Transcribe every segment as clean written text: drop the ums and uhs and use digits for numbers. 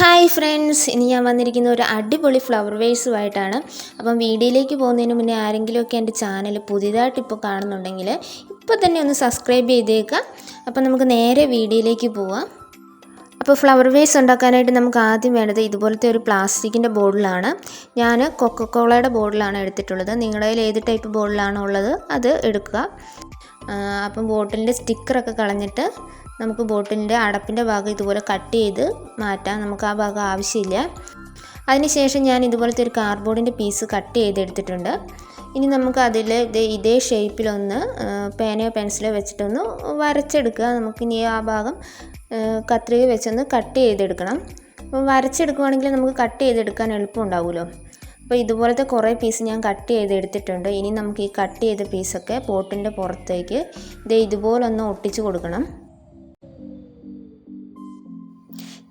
Hi friends, ഇനി ഞാൻ വന്നിരിക്കുന്ന ഒരു അടിപൊളി ഫ്ലവർ വേസുമായിട്ടാണ്. അപ്പം വീഡിയോയിലേക്ക് പോകുന്നതിന് മുന്നേ ആരെങ്കിലുമൊക്കെ എൻ്റെ ചാനൽ പുതിയതായിട്ട് ഇപ്പോൾ കാണുന്നുണ്ടെങ്കിൽ ഇപ്പോൾ തന്നെ ഒന്ന് സബ്സ്ക്രൈബ് ചെയ്തേക്കാം. അപ്പം നമുക്ക് നേരെ വീഡിയോയിലേക്ക് പോവാം. അപ്പോൾ ഫ്ലവർ വേസ് ഉണ്ടാക്കാനായിട്ട് നമുക്ക് ആദ്യം വേണ്ടത് ഇതുപോലത്തെ ഒരു പ്ലാസ്റ്റിക്കിൻ്റെ ബോട്ടിലാണ്. ഞാൻ കൊക്കക്കോളയുടെ ബോട്ടിലാണ് എടുത്തിട്ടുള്ളത്. നിങ്ങളുടെ കയ്യിൽ ഏത് ടൈപ്പ് ബോട്ടിലാണോ ഉള്ളത് അത് എടുക്കുക. അപ്പം ബോട്ടിലിൻ്റെ സ്റ്റിക്കറൊക്കെ കളഞ്ഞിട്ട് നമുക്ക് ബോട്ടിലിൻ്റെ അടപ്പിൻ്റെ ഭാഗം ഇതുപോലെ കട്ട് ചെയ്ത് മാറ്റാം. നമുക്ക് ആ ഭാഗം ആവശ്യമില്ല. അതിനുശേഷം ഞാൻ ഇതുപോലത്തെ ഒരു കാർഡ്ബോർഡിൻ്റെ പീസ് കട്ട് ചെയ്തെടുത്തിട്ടുണ്ട്. ഇനി നമുക്ക് അതിൽ ഇതേ ഷേപ്പിലൊന്ന് പേനയോ പെൻസിലോ വെച്ചിട്ടൊന്ന് വരച്ചെടുക്കുക. നമുക്കിനി ആ ഭാഗം കത്രിക വെച്ചൊന്ന് കട്ട് ചെയ്തെടുക്കണം. അപ്പോൾ വരച്ചെടുക്കുകയാണെങ്കിൽ നമുക്ക് കട്ട് ചെയ്തെടുക്കാൻ എളുപ്പമുണ്ടാവുമല്ലോ. അപ്പോൾ ഇതുപോലത്തെ കുറേ പീസ് ഞാൻ കട്ട് ചെയ്തെടുത്തിട്ടുണ്ട്. ഇനി നമുക്ക് ഈ കട്ട് ചെയ്ത പീസൊക്കെ പോട്ടിൻ്റെ പുറത്തേക്ക് ഇതുപോലൊന്ന് ഒട്ടിച്ച് കൊടുക്കണം.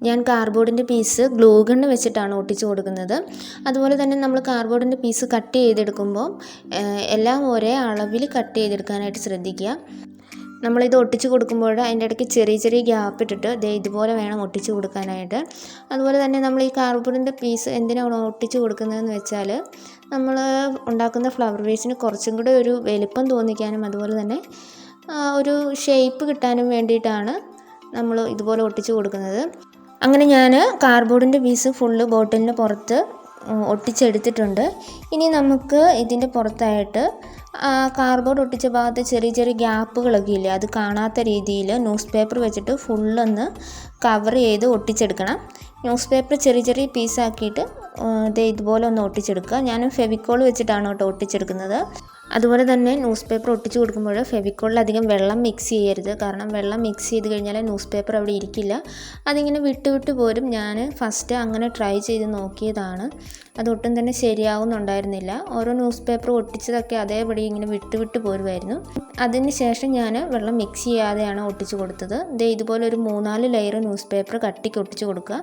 ഞാൻ കാർഡ്ബോർഡിൻ്റെ പീസ് ഗ്ലൂ ഗണ്ണ് വെച്ചിട്ടാണ് ഒട്ടിച്ച് കൊടുക്കുന്നത്. അതുപോലെ തന്നെ നമ്മൾ കാർഡ്ബോർഡിൻ്റെ പീസ് കട്ട് ചെയ്തെടുക്കുമ്പോൾ എല്ലാം ഒരേ അളവിൽ കട്ട് ചെയ്തെടുക്കാനായിട്ട് ശ്രദ്ധിക്കുക. നമ്മളിത് ഒട്ടിച്ച് കൊടുക്കുമ്പോൾ അതിൻ്റെ ഇടയ്ക്ക് ചെറിയ ചെറിയ ഗ്യാപ്പ് ഇട്ടിട്ട് ഇതുപോലെ വേണം ഒട്ടിച്ച് കൊടുക്കാനായിട്ട്. അതുപോലെ തന്നെ നമ്മൾ ഈ കാർഡ്ബോർഡിൻ്റെ പീസ് എന്തിനാണ് ഒട്ടിച്ച് കൊടുക്കുന്നതെന്ന് വെച്ചാൽ നമ്മൾ ഉണ്ടാക്കുന്ന ഫ്ലവർ വേസിന് കുറച്ചും കൂടെ ഒരു വലിപ്പം തോന്നിക്കാനും അതുപോലെ തന്നെ ഒരു ഷേപ്പ് കിട്ടാനും വേണ്ടിയിട്ടാണ് നമ്മൾ ഇതുപോലെ ഒട്ടിച്ച് കൊടുക്കുന്നത്. അങ്ങനെ ഞാൻ കാർഡ്ബോർഡിൻ്റെ പീസ് ഫുള്ള് ബോട്ടിലിന് പുറത്ത് ഒട്ടിച്ചെടുത്തിട്ടുണ്ട്. ഇനി നമുക്ക് ഇതിൻ്റെ പുറത്തായിട്ട് കാർഡ്ബോർഡ് ഒട്ടിച്ച ഭാഗത്ത് ചെറിയ ചെറിയ ഗ്യാപ്പുകളൊക്കെ ഇല്ലേ, അത് കാണാത്ത രീതിയിൽ ന്യൂസ് പേപ്പർ വെച്ചിട്ട് ഫുള്ളൊന്ന് കവർ ചെയ്ത് ഒട്ടിച്ചെടുക്കണം. ന്യൂസ് പേപ്പർ ചെറിയ ചെറിയ പീസാക്കിയിട്ട് ഇതുപോലെ ഒന്ന് ഒട്ടിച്ചെടുക്കുക. ഞാൻ ഫെവിക്കോൾ വെച്ചിട്ടാണ് കേട്ടോ ഒട്ടിച്ചെടുക്കുന്നത്. അതുപോലെ തന്നെ ന്യൂസ് പേപ്പർ ഒട്ടിച്ച് കൊടുക്കുമ്പോൾ ഫെവിക്കോളിൽ അധികം വെള്ളം മിക്സ് ചെയ്യരുത്. കാരണം വെള്ളം മിക്സ് ചെയ്ത് കഴിഞ്ഞാൽ ന്യൂസ് പേപ്പർ അവിടെ ഇരിക്കില്ല, അതിങ്ങനെ വിട്ട് പോരും. ഞാൻ ഫസ്റ്റ് അങ്ങനെ ട്രൈ ചെയ്ത് നോക്കിയതാണ്, അതൊട്ടും തന്നെ ശരിയാവുന്നുണ്ടായിരുന്നില്ല. ഓരോ ന്യൂസ് പേപ്പർ ഒട്ടിച്ചതൊക്കെ അതേപടി ഇങ്ങനെ വിട്ട് പോരുമായിരുന്നു. അതിന് ശേഷം ഞാൻ വെള്ളം മിക്സ് ചെയ്യാതെയാണ് ഒട്ടിച്ച് കൊടുത്തത്. ഇതുപോലെ ഒരു 3-4 ലെയർ ന്യൂസ് പേപ്പർ കട്ടിക്ക് ഒട്ടിച്ച് കൊടുക്കുക.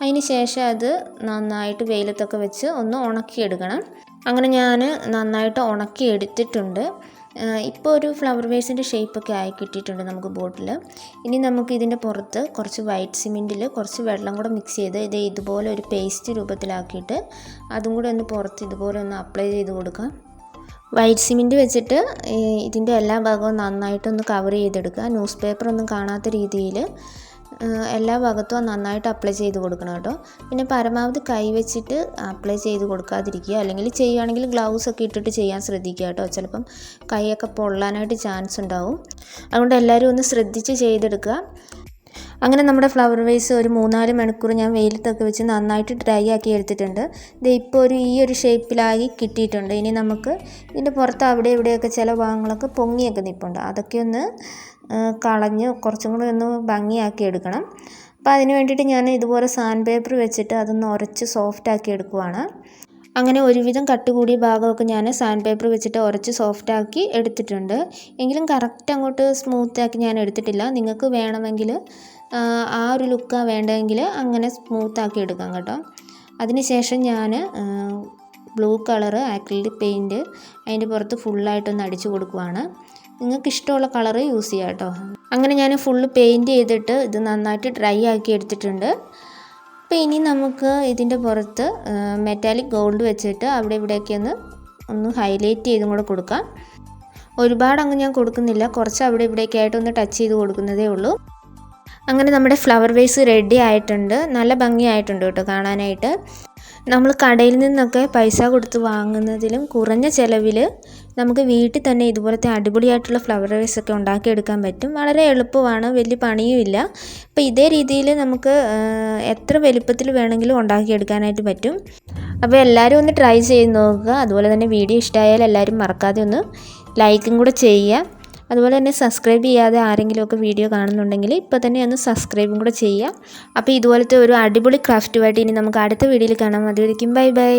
അതിന് ശേഷം അത് നന്നായിട്ട് വെയിലത്തൊക്കെ വെച്ച് ഒന്ന് ഉണക്കിയെടുക്കണം. അങ്ങനെ ഞാൻ നന്നായിട്ട് ഉണക്കി എടുത്തിട്ടുണ്ട്. ഇപ്പോൾ ഒരു ഫ്ലവർ വേസിൻ്റെ ഷേപ്പൊക്കെ ആയി കിട്ടിയിട്ടുണ്ട് നമുക്ക് ബോട്ടിൽ. ഇനി നമുക്ക് ഇതിൻ്റെ പുറത്ത് കുറച്ച് വൈറ്റ് സിമെൻറ്റിൽ കുറച്ച് വെള്ളം കൂടെ മിക്സ് ചെയ്ത് ഇതുപോലെ ഒരു പേസ്റ്റ് രൂപത്തിലാക്കിയിട്ട് അതും കൂടെ ഒന്ന് പുറത്ത് ഇതുപോലെ ഒന്ന് അപ്ലൈ ചെയ്ത് കൊടുക്കാം. വൈറ്റ് സിമെൻറ്റ് വെച്ചിട്ട് ഇതിൻ്റെ എല്ലാ ഭാഗവും നന്നായിട്ടൊന്ന് കവർ ചെയ്തെടുക്കുക. ന്യൂസ് പേപ്പർ ഒന്നും കാണാത്ത രീതിയിൽ എല്ലാ ഭാഗത്തും നന്നായിട്ട് അപ്ലൈ ചെയ്ത് കൊടുക്കണം കേട്ടോ. പിന്നെ പരമാവധി കൈ വെച്ചിട്ട് അപ്ലൈ ചെയ്ത് കൊടുക്കാതിരിക്കുക. അല്ലെങ്കിൽ ചെയ്യുകയാണെങ്കിൽ ഗ്ലൗസ് ഒക്കെ ഇട്ടിട്ട് ചെയ്യാൻ ശ്രദ്ധിക്കുക കേട്ടോ. ചിലപ്പം കൈയൊക്കെ പൊള്ളാനായിട്ട് ചാൻസ് ഉണ്ടാവും. അതുകൊണ്ട് എല്ലാവരും ഒന്ന് ശ്രദ്ധിച്ച് ചെയ്തെടുക്കുക. അങ്ങനെ നമ്മുടെ ഫ്ലവർ വേസ് ഒരു 3-4 മണിക്കൂർ ഞാൻ വെയിലത്തൊക്കെ വെച്ച് നന്നായിട്ട് ഡ്രൈ ആക്കി എടുത്തിട്ടുണ്ട്. ഇപ്പോൾ ഈ ഒരു ഷേപ്പിലായി കിട്ടിയിട്ടുണ്ട്. ഇനി നമുക്ക് ഇതിൻ്റെ പുറത്ത് അവിടെ ഇവിടെയൊക്കെ ചില ഭാഗങ്ങളൊക്കെ പൊങ്ങിയൊക്കെ നിൽപ്പുണ്ട്. അതൊക്കെ ഒന്ന് കളഞ്ഞ് കുറച്ചും കൂടി ഒന്ന് ഭംഗിയാക്കി എടുക്കണം. അപ്പോൾ അതിന് വേണ്ടിയിട്ട് ഞാൻ ഇതുപോലെ സാൻഡ് പേപ്പർ വെച്ചിട്ട് അതൊന്ന് ഉരച്ച് സോഫ്റ്റാക്കി എടുക്കുവാണ്. അങ്ങനെ ഒരുവിധം കട്ട് കൂടിയ ഭാഗമൊക്കെ ഞാൻ സാൻഡ് പേപ്പർ വെച്ചിട്ട് ഉരച്ച് സോഫ്റ്റാക്കി എടുത്തിട്ടുണ്ട്. എങ്കിലും കറക്റ്റ് അങ്ങോട്ട് സ്മൂത്താക്കി ഞാൻ എടുത്തിട്ടില്ല. നിങ്ങൾക്ക് വേണമെങ്കിൽ ആ ഒരു ലുക്കാണ് വേണ്ടതെങ്കിൽ അങ്ങനെ സ്മൂത്താക്കി എടുക്കാം കേട്ടോ. അതിനുശേഷം ഞാൻ ബ്ലൂ കളറ് ആക്രിലിക് പെയിൻറ്റ് അതിൻ്റെ പുറത്ത് ഫുള്ളായിട്ടൊന്ന് അടിച്ചു കൊടുക്കുവാണ്. നിങ്ങൾക്ക് ഇഷ്ടമുള്ള കളറ് യൂസ് ചെയ്യാം കേട്ടോ. അങ്ങനെ ഞാൻ ഫുള്ള് പെയിൻറ്റ് ചെയ്തിട്ട് ഇത് നന്നായിട്ട് ഡ്രൈ ആക്കി എടുത്തിട്ടുണ്ട്. അപ്പോൾ ഇനി നമുക്ക് ഇതിൻ്റെ പുറത്ത് മെറ്റാലിക് ഗോൾഡ് വെച്ചിട്ട് അവിടെ ഇവിടെയൊക്കെ ഒന്ന് ഹൈലൈറ്റ് ചെയ്തും കൂടെ കൊടുക്കാം. ഒരുപാട് അങ്ങ് ഞാൻ കൊടുക്കുന്നില്ല, കുറച്ച് അവിടെ ഇവിടെയൊക്കെ ആയിട്ട് ഒന്ന് ടച്ച് ചെയ്ത് കൊടുക്കുന്നതേ ഉള്ളൂ. അങ്ങനെ നമ്മുടെ ഫ്ലവർ വേസ് റെഡി ആയിട്ടുണ്ട്. നല്ല ഭംഗിയായിട്ടുണ്ട് കേട്ടോ കാണാനായിട്ട്. നമ്മൾ കടയിൽ നിന്നൊക്കെ പൈസ കൊടുത്ത് വാങ്ങുന്നതിലും കുറഞ്ഞ ചിലവിൽ നമുക്ക് വീട്ടിൽ തന്നെ ഇതുപോലത്തെ അടിപൊളിയായിട്ടുള്ള ഫ്ലവർ വേസൊക്കെ ഉണ്ടാക്കിയെടുക്കാൻ പറ്റും. വളരെ എളുപ്പമാണ്, വലിയ പണിയുമില്ല. അപ്പോൾ ഇതേ രീതിയിൽ നമുക്ക് എത്ര വലുപ്പത്തിൽ വേണമെങ്കിലും ഉണ്ടാക്കിയെടുക്കാനായിട്ട് പറ്റും. അപ്പോൾ എല്ലാവരും ഒന്ന് ട്രൈ ചെയ്ത് നോക്കുക. അതുപോലെ തന്നെ വീഡിയോ ഇഷ്ടമായാൽ എല്ലാവരും മറക്കാതെ ഒന്ന് ലൈക്കും കൂടെ ചെയ്യുക. അതുപോലെ തന്നെ സബ്സ്ക്രൈബ് ചെയ്യാതെ ആരെങ്കിലുമൊക്കെ വീഡിയോ കാണുന്നുണ്ടെങ്കിൽ ഇപ്പോൾ തന്നെ ഒന്ന് സബ്സ്ക്രൈബും കൂടെ ചെയ്യുക. അപ്പോൾ ഇതുപോലത്തെ ഒരു അടിപൊളി ക്രാഫ്റ്റുമായിട്ട് ഇനി നമുക്ക് അടുത്ത വീഡിയോയിൽ കാണാം. അതുവരെയ്ക്കും ബൈ.